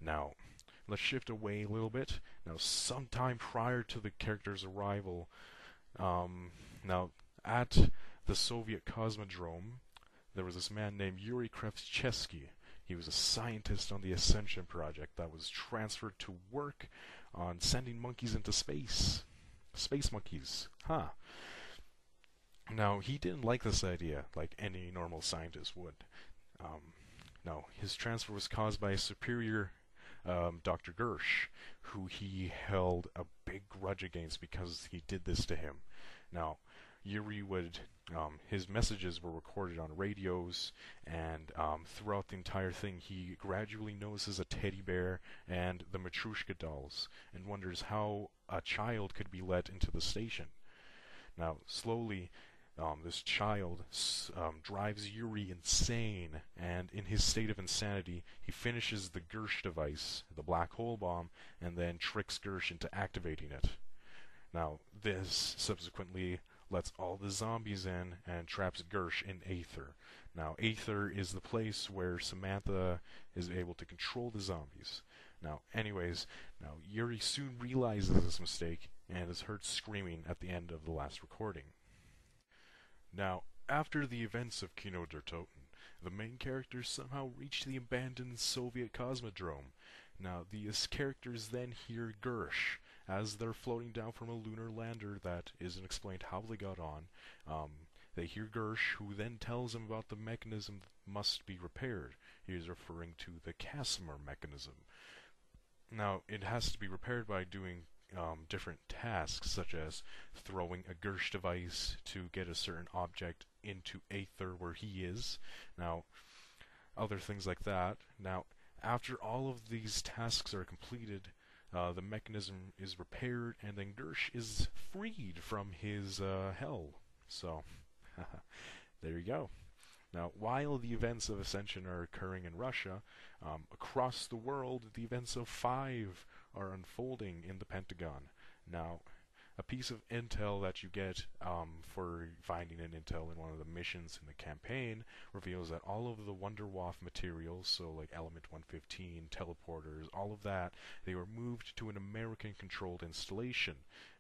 Now, let's shift away a little bit. Now, sometime prior to the character's arrival, now at the Soviet Cosmodrome, there was this man named Yuri Krevchevsky. He was a scientist on the Ascension project that was transferred to work on sending monkeys into space. Space monkeys. Huh. Now, he didn't like this idea like any normal scientist would. No, his transfer was caused by a superior, Dr. Gersh, who he held a big grudge against because he did this to him. Now, Yuri would, his messages were recorded on radios, and throughout the entire thing, he gradually notices a teddy bear and the Matryoshka dolls, and wonders how a child could be let into the station. Now, slowly, this child drives Yuri insane, and in his state of insanity, he finishes the Gersh device, the black hole bomb, and then tricks Gersh into activating it. Now, this subsequently lets all the zombies in and traps Gersh in Aether. Now, Aether is the place where Samantha is able to control the zombies. Now, Yuri soon realizes this mistake and is heard screaming at the end of the last recording. Now, after the events of Kino der Toten, the main characters somehow reach the abandoned Soviet Cosmodrome. Now, these characters then hear Gersh as they're floating down from a lunar lander that isn't explained how they got on. They hear Gersh, who then tells them about the mechanism that must be repaired. He is referring to the Casimir mechanism. Now, it has to be repaired by doing different tasks, such as throwing a Gersh device to get a certain object into Aether where he is. Now, other things like that. Now, after all of these tasks are completed, the mechanism is repaired, and then Gersh is freed from his hell. So, there you go. Now, while the events of Ascension are occurring in Russia, across the world, the events of 5 are unfolding in the Pentagon. Now, a piece of intel that you get for finding an intel in one of the missions in the campaign reveals that all of the Wunderwaffe materials, so like Element 115, teleporters, all of that, they were moved to an American-controlled installation.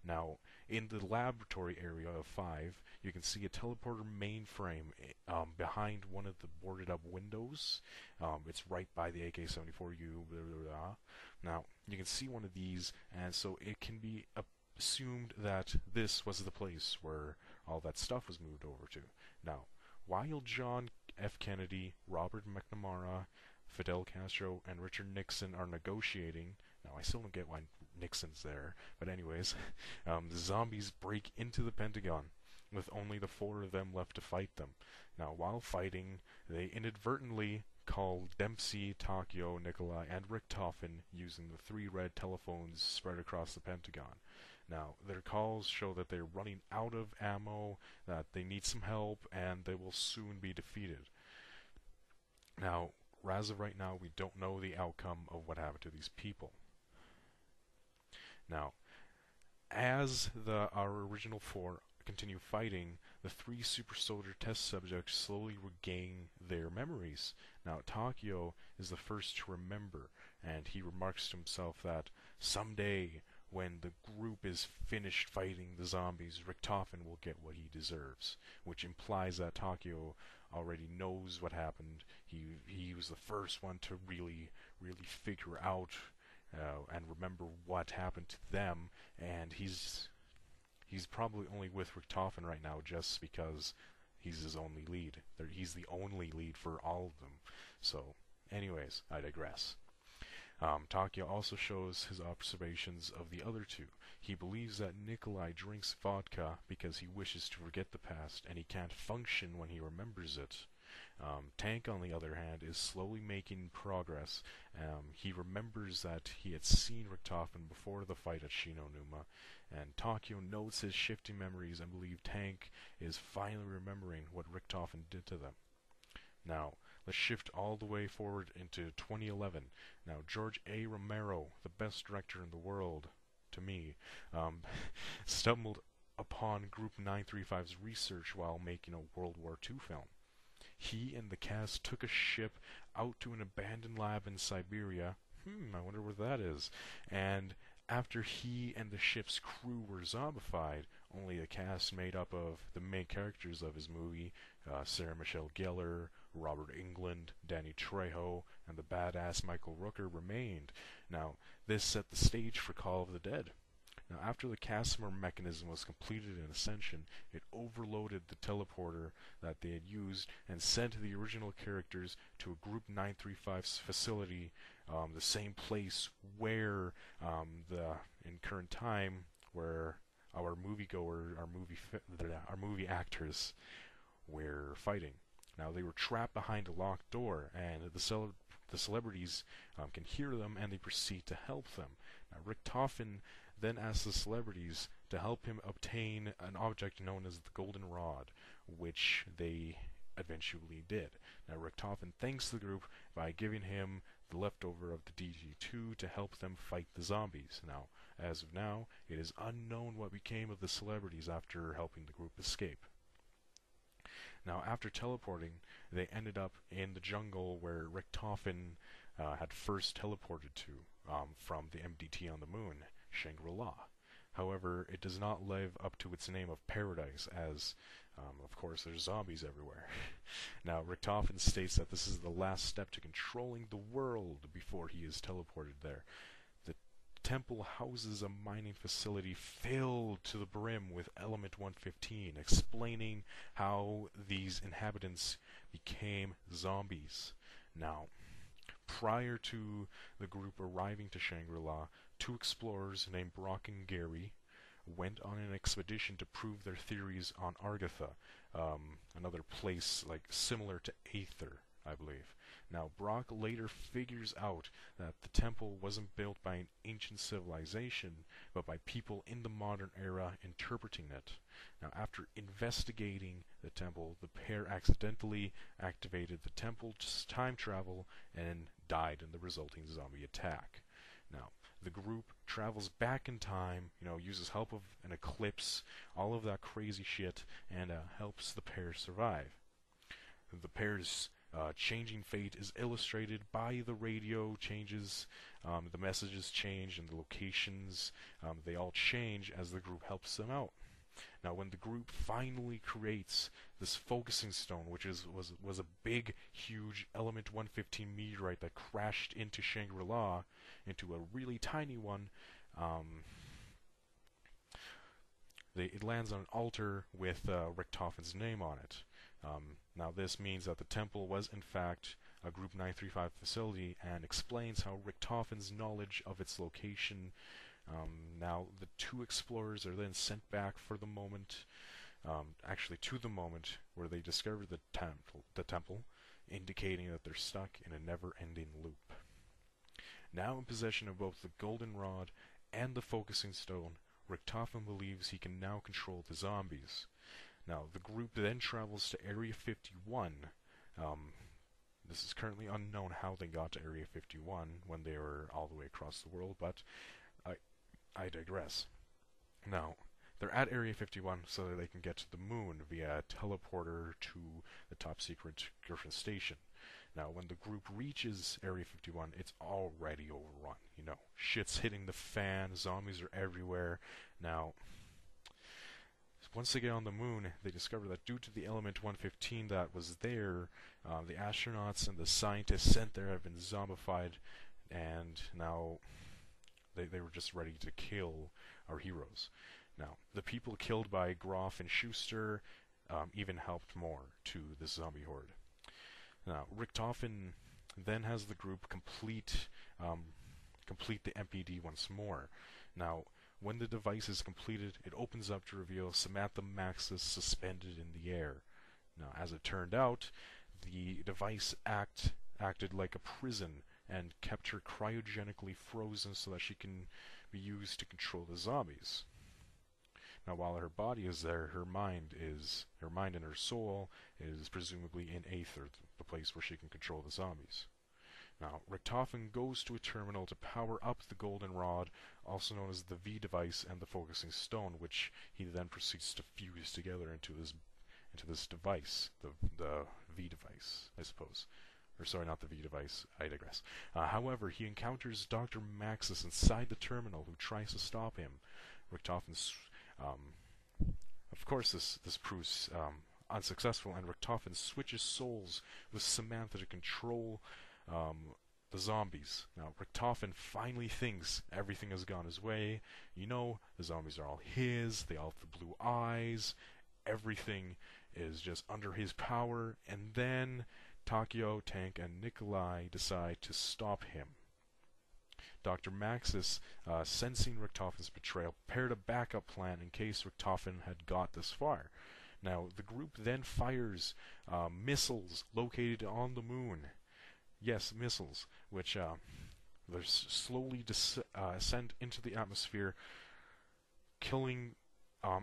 Now, in the laboratory area of 5, you can see a teleporter mainframe behind one of the boarded-up windows. It's right by the AK-74U. Blah, blah, blah. Now, you can see one of these, and so it can be assumed that this was the place where all that stuff was moved over to. Now, while John F. Kennedy, Robert McNamara, Fidel Castro, and Richard Nixon are negotiating, now I still don't get why Nixon's there, but anyways, the zombies break into the Pentagon, with only the 4 of them left to fight them. Now, while fighting, they inadvertently call Dempsey, Takio, Nikolai, and Richtofen using the 3 red telephones spread across the Pentagon. Now, their calls show that they're running out of ammo, that they need some help, and they will soon be defeated. Now, as of right now, we don't know the outcome of what happened to these people. Now, as our original 4 continue fighting, the 3 super soldier test subjects slowly regain their memories. Now, Takio is the first to remember, and he remarks to himself that someday, when the group is finished fighting the zombies, Richtofen will get what he deserves, which implies that Takio already knows what happened. He was the first one to really figure out and remember what happened to them, and he's probably only with Richtofen right now just because he's his only lead. He's the only lead for all of them. So, anyways, I digress. Takio also shows his observations of the other 2. He believes that Nikolai drinks vodka because he wishes to forget the past, and he can't function when he remembers it. Tank, on the other hand, is slowly making progress. He remembers that he had seen Richtofen before the fight at Shinonuma, and Takio notes his shifting memories and believes Tank is finally remembering what Richtofen did to them. Now, let's shift all the way forward into 2011. Now, George A. Romero, the best director in the world, to me, stumbled upon Group 935's research while making a World War II film. He and the cast took a ship out to an abandoned lab in Siberia, I wonder what that is. And after he and the ship's crew were zombified, only a cast made up of the main characters of his movie, Sarah Michelle Gellar, Robert Englund, Danny Trejo, and the badass Michael Rooker remained. Now, this set the stage for Call of the Dead. Now, after the Casimir mechanism was completed in Ascension, it overloaded the teleporter that they had used and sent the original characters to a Group 935's facility, the same place where in current time, where our movie actors were fighting. Now, they were trapped behind a locked door, and the celebrities can hear them, and they proceed to help them. Now, Richtofen then asks the celebrities to help him obtain an object known as the Golden Rod, which they eventually did. Now, Richtofen thanks the group by giving him the leftover of the DG2 to help them fight the zombies. Now, as of now, it is unknown what became of the celebrities after helping the group escape. Now, after teleporting, they ended up in the jungle where Richtofen had first teleported to from the MDT on the moon, Shangri-La. However, it does not live up to its name of paradise, as, of course, there's zombies everywhere. Now, Richtofen states that this is the last step to controlling the world before he is teleported there. The temple houses a mining facility filled to the brim with Element 115, explaining how these inhabitants became zombies. Now, prior to the group arriving to Shangri-La, two explorers named Brock and Gary went on an expedition to prove their theories on Argatha, another place like similar to Aether, I believe. Now, Brock later figures out that the temple wasn't built by an ancient civilization, but by people in the modern era interpreting it. Now, after investigating the temple, the pair accidentally activated the temple's time travel and died in the resulting zombie attack. Now, the group travels back in time, uses help of an eclipse, all of that crazy shit, and helps the pair survive. The pair's changing fate is illustrated by the radio changes, the messages change, and the locations, they all change as the group helps them out. Now, when the group finally creates this focusing stone, which was a big, huge Element 115 meteorite that crashed into Shangri-La, into a really tiny one, it lands on an altar with Richtofen's name on it. Now, this means that the temple was, in fact, a Group 935 facility, and explains how Richtofen's knowledge of its location. Now, the two explorers are then sent back for the moment, to the moment where they discover the temple, indicating that they're stuck in a never-ending loop. Now in possession of both the Golden Rod and the Focusing Stone, Richtofen believes he can now control the zombies. Now, the group then travels to Area 51. This is currently unknown how they got to Area 51 when they were all the way across the world, but I digress. Now, they're at Area 51 so that they can get to the moon via a teleporter to the top-secret Griffin Station. Now, when the group reaches Area 51, it's already overrun. Shit's hitting the fan, zombies are everywhere. Now, once they get on the moon, they discover that due to the Element 115 that was there, the astronauts and the scientists sent there have been zombified, and now they were just ready to kill our heroes. Now, the people killed by Groff and Schuster even helped more to this zombie horde. Now, Richtofen then has the group complete the MPD once more. Now, when the device is completed, it opens up to reveal Samantha Maxis suspended in the air. Now, as it turned out, the device acted like a prison and kept her cryogenically frozen so that she can be used to control the zombies. Now, while her body is there, her mind and her soul is presumably in Aether, the place where she can control the zombies. Now, Richtofen goes to a terminal to power up the Golden Rod, also known as the V device, and the Focusing Stone, which he then proceeds to fuse together into this device, the V device, I suppose. or sorry, not the V device, I digress. However, he encounters Dr. Maxis inside the terminal, who tries to stop him. Richtofen, of course, this proves unsuccessful, and Richtofen switches souls with Samantha to control the zombies. Now, Richtofen finally thinks everything has gone his way. You know, the zombies are all his, they all have the blue eyes, everything is just under his power, and then Takeo, Tank, and Nikolai decide to stop him. Dr. Maxis, sensing Richtofen's betrayal, prepared a backup plan in case Richtofen had got this far. Now, the group then fires missiles located on the moon. Yes, missiles, which they slowly ascend into the atmosphere, killing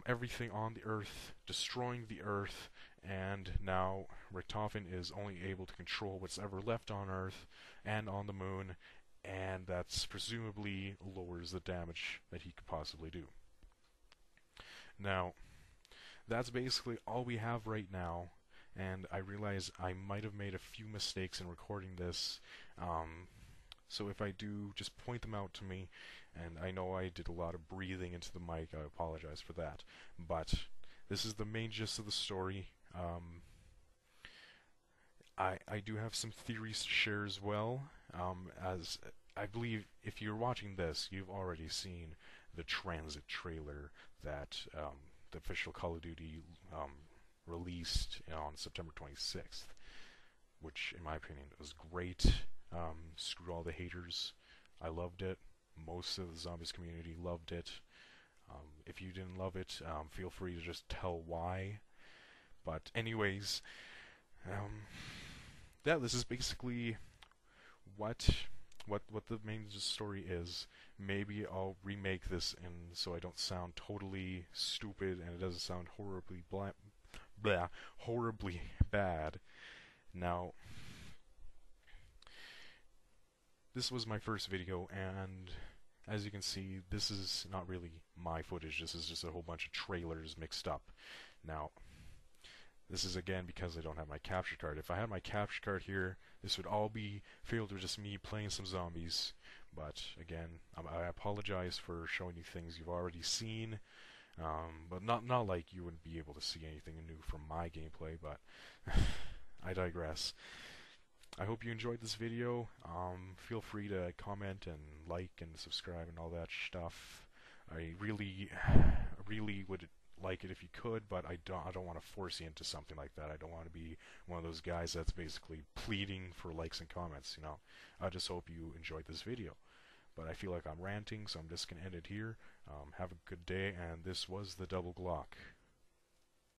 everything on the Earth, destroying the Earth, and now Richtofen is only able to control what's ever left on Earth and on the moon, and that's presumably lowers the damage that he could possibly do. Now, that's basically all we have right now, and I realize I might have made a few mistakes in recording this, so if I do, just point them out to me. And I know I did a lot of breathing into the mic, I apologize for that. But this is the main gist of the story. I do have some theories to share as well, as I believe if you're watching this, you've already seen the transit trailer that the official Call of Duty released on September 26th, which in my opinion was great. Screw all the haters. I loved it. Most of the zombies community loved it. If you didn't love it, feel free to just tell why. But anyways, yeah, this is basically what the main story is. Maybe I'll remake this so I don't sound totally stupid and it doesn't sound horribly bad. Now, this was my first video, and as you can see, this is not really my footage. This is just a whole bunch of trailers mixed up. Now, this is again because I don't have my capture card. If I had my capture card here, this would all be filled with just me playing some zombies. But again, I apologize for showing you things you've already seen. But not like you wouldn't be able to see anything new from my gameplay, but I digress. I hope you enjoyed this video. Feel free to comment and like and subscribe and all that stuff. I really would like it if you could, but I don't want to force you into something like that. I don't want to be one of those guys that's basically pleading for likes and comments, you know. I just hope you enjoyed this video. But I feel like I'm ranting, so I'm just going to end it here. Have a good day, and this was the Double Glock.